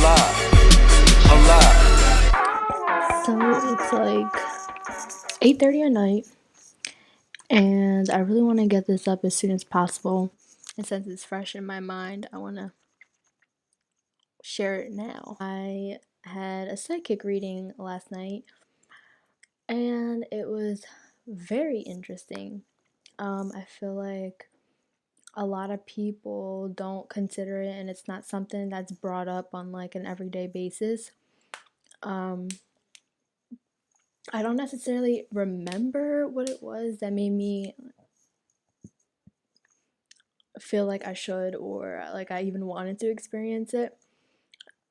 So it's like 8:30 at night, and I really want to get this up as soon as possible. And since it's fresh in my mind, I want to share it now. I had a psychic reading last night, and it was very interesting. I feel like a lot of people don't consider it, and it's not something that's brought up on like an everyday basis. Um, I don't necessarily remember what it was that made me feel like I should or like I even wanted to experience it.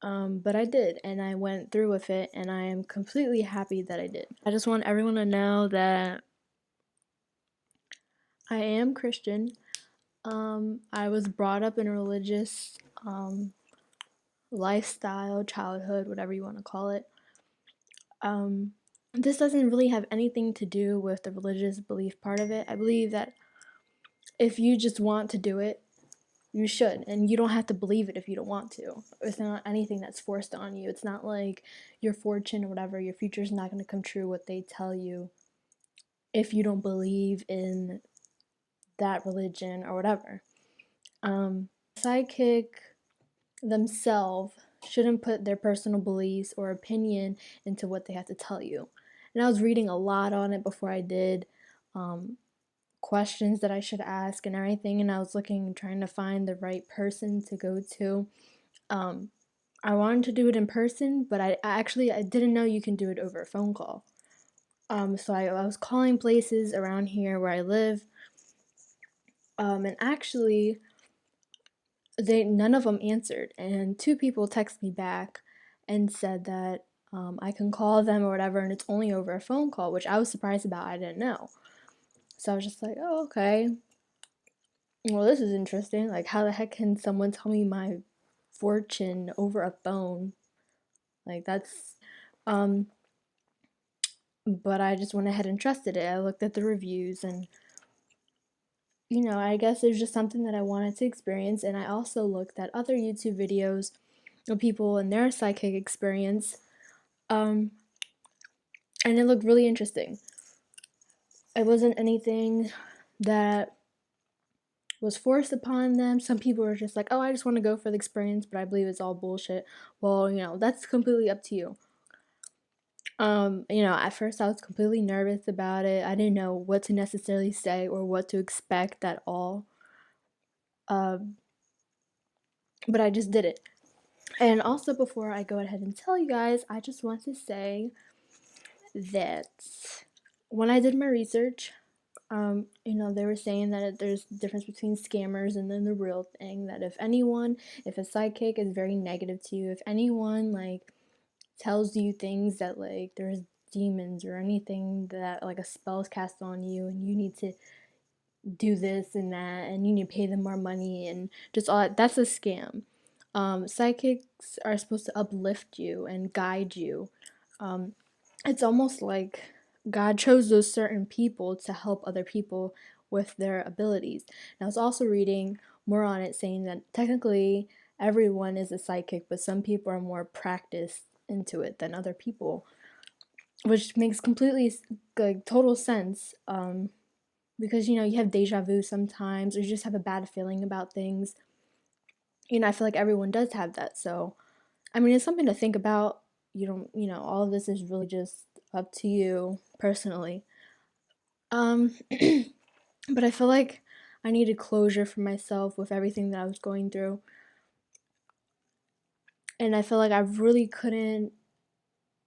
But I did, and I went through with it, and I am completely happy that I did. I just want everyone to know that I am Christian. I was brought up in a religious lifestyle, childhood, whatever you want to call it. This doesn't really have anything to do with the religious belief part of it. I believe that if you just want to do it, you should, and you don't have to believe it if you don't want to. It's not anything that's forced on you. It's not like your fortune or whatever, your future's not going to come true what they tell you if you don't believe in that religion or whatever. Psychic themselves shouldn't put their personal beliefs or opinion into what they have to tell you. And I was reading a lot on it before I did. Questions that I should ask and everything, and I was looking, trying to find the right person to go to. I wanted to do it in person, but I didn't know you can do it over a phone call. So I was calling places around here where I live, and actually, none of them answered. And two people texted me back and said that I can call them or whatever, and it's only over a phone call, which I was surprised about. I didn't know. So I was just like, oh, okay. Well, this is interesting. Like, how the heck can someone tell me my fortune over a phone? Like, that's, but I just went ahead and trusted it. I looked at the reviews and, I guess it was just something that I wanted to experience. And I also looked at other YouTube videos of people and their psychic experience. And it looked really interesting. It wasn't anything that was forced upon them. Some people were just like, oh, I just want to go for the experience, but I believe it's all bullshit. Well, that's completely up to you. At first I was completely nervous about it. I didn't know what to necessarily say or what to expect at all. But I just did it. And also, before I go ahead and tell you guys, I just want to say that when I did my research, they were saying that there's a difference between scammers and then the real thing. That if a psychic is very negative to you, if anyone like tells you things that like there's demons or anything that like a spell's cast on you and you need to do this and that and you need to pay them more money and just all that's a scam. Psychics are supposed to uplift you and guide you. It's almost like God chose those certain people to help other people with their abilities. And I was also reading more on it saying that technically everyone is a psychic, but some people are more practiced into it than other people, which makes completely like total sense. Because you have deja vu sometimes, or you just have a bad feeling about things. I feel like everyone does have that. So, I mean, it's something to think about. You don't, all of this is really just up to you personally. But I feel like I needed closure for myself with everything that I was going through. And I feel like I really couldn't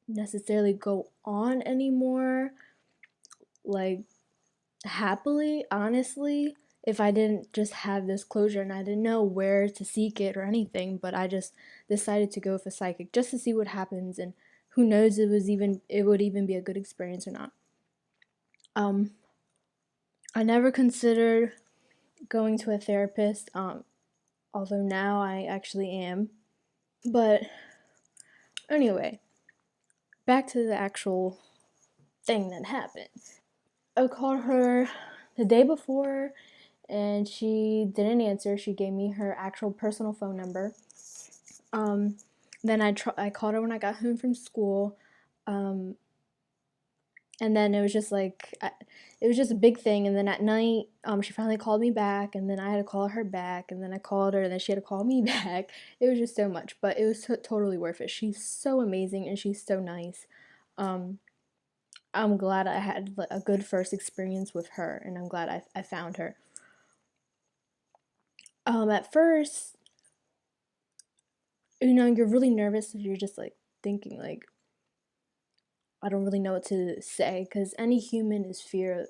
necessarily go on anymore, like, happily, honestly, if I didn't just have this closure and I didn't know where to seek it or anything, but I just decided to go with a psychic just to see what happens, and who knows, it would even be a good experience or not. I never considered going to a therapist, although now I actually am. But anyway, back to the actual thing that happened. I called her the day before and she didn't answer. She gave me her actual personal phone number. then I called her when I got home from school, um, and then it was just like it was just a big thing. And then at night, she finally called me back, and then I had to call her back, and then I called her, and then she had to call me back. It was just so much, but it was totally worth it. She's so amazing, and she's so nice. Um, I'm glad I had a good first experience with her, and I'm glad I found her. At first, you're really nervous if you're just like thinking like, I don't really know what to say, because any human is fear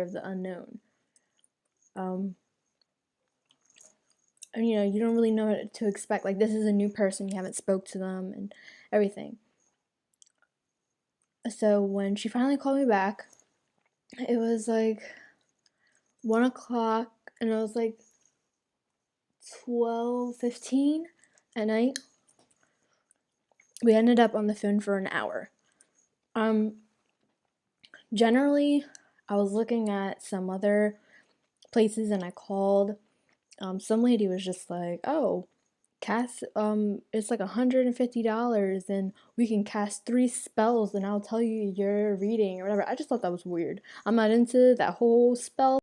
of the unknown. Um, and you don't really know what to expect. Like, this is a new person, you haven't spoke to them and everything. So when she finally called me back, it was like 1 o'clock, and it was like 12:15 at night. We ended up on the phone for an hour. Generally, I was looking at some other places, and I called. Some lady was just like, "Oh, cast it's like $150, and we can cast 3 spells, and I'll tell you your reading or whatever." I just thought that was weird. I'm not into that whole spell